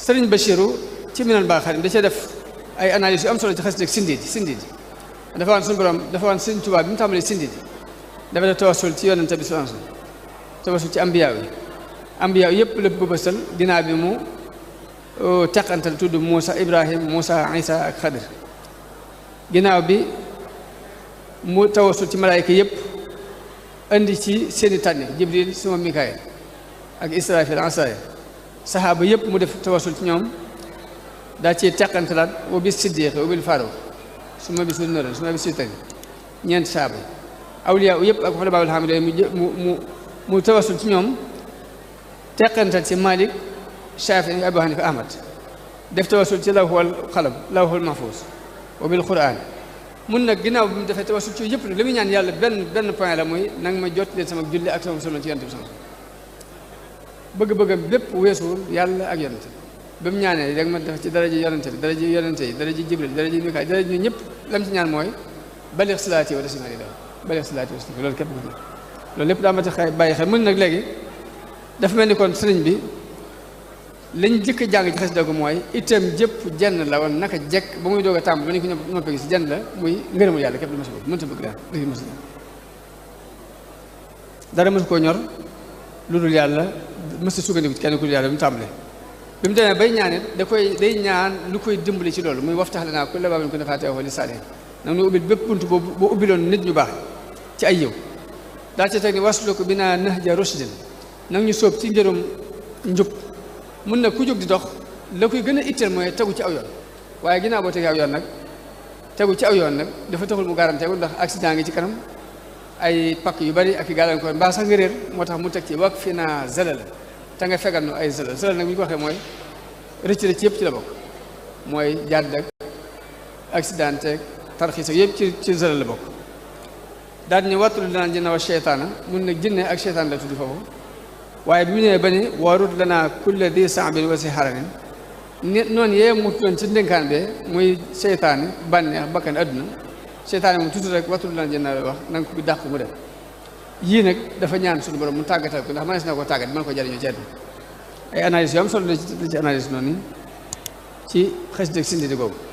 sëriñ Bachiru ci Minanul Baaxil da cee def ay analyse yu am solo ci xasida Sindiidi dafa waan suñu borom dafa waan Sëriñ Tuubaa bi mu tàmbalee Sindiidi dafa def tawassul ci yonente bi sallallahu alayhi wasallam tawassul ci ambiyaa yi yëpp lépp bëbësal ginnaaw bi mu teqantal tudd Muusa Ibrahim Muusa Isa ak Xadir ginnaaw bi mu tawassul ci malaayka yëpp indi ci seeni tànni Jibril suma Mikaayil ak Israfil Asraayil saxaaba yëpp mu def tawassul ci ñoom daa ci teqantalaat wa bis siddiq wa bil faaruq suma bi sul noren suma bi sul tani ñeenti saxaaba yi awliyaa yëpp ak xulafaa'ul haamidiin mu tawassul ci ñoom teqantal ci Malik Shaafi'i Abu Hanifa Ahmad def tawassul ci lawhul qalam lawhul mahfuus wa bil Qur'aan mun nag ginnaaw bi mu defee tawassul ci yëpp nag li muy ñaan yàlla benn point la muy nanga ma jot leen sama julli ak sama sunna ci yonent bi sama bëgg-bëggam bépp weesuwul yàlla ak yonent ba mu ñaanee rek ma def ci daraja yonent bi daraja yonent yi daraja Jibril daraja Mikaayil daraja ñu ñëpp lam ci ñaan mooy balix salaati wa tasliimi balix salaati wa tasliimi loolu képp loolu lépp daa ma tax bàyyi xel mun nag léegi dafa mel ni kon sëriñ bi lañ jëkk jàng ci xasida ko mooy itam jëpp jenn la woon naka jekk ba muy doog a tàmm ba ñu ko noppee gis jenn la muy ngërëmu yàlla képp lu ma si bëgg mënta bëgg daal li ma si dara mësu koo ñor lu dul yàlla mësta sukkandiku ci kenn ku dul yàlla bi mu tàmbalee bi mu demee bay ñaan it day ñaan lu koy dimbali ci loolu muy waftax lanaa kulla baabin kunta faatihahu lis-saalihiin nag ñu ubbil bépp bunt boo ubbiloon nit ñu baax ci ay yiw daal ci teg ni wasluk binaa nahja rushdin nag ñu sóob ci njërum njub mun na ku jóg di dox la koy gën a itteel mooy tegu ci aw yoon waaye ginnaaw boo tegee aw yoon nag tegu ci aw yoon nag dafa taxul mu garanteegul ndax accident ngi ci kanam ay pakk yu bari ak i gàllankoor mbaa sax nga réer moo tax mu teg ci wak fi naa zalal te nga fegal nu ay zalal nag bu ñu ko waxee mooy rëcc yëpp ci la bokk mooy jàdd ak accident ak tarxiis ak yëpp ci zalal la bokk daal ñu wattul dinaan jinna wa cheytaana mun nag jinne ak cheytaan la tuddi foofu waaye bi mu nee ba ni warut lanaa kulla di saabin wa si xaranin nit noonu yee mu doon ci ndénkaan bee muy seytaane bànneex bakkan adduna seytaane moom tuuti rek wattul lanaa jinna la wax na nga ko dàq mu dem yii nag dafa ñaan suñu borom mu tàggatal ko ndax mënees na ko tàggat mën ko jariñoo ci àdduna ay analyse yu am solo la ci analyse noonu ci xasida Sindiidi googu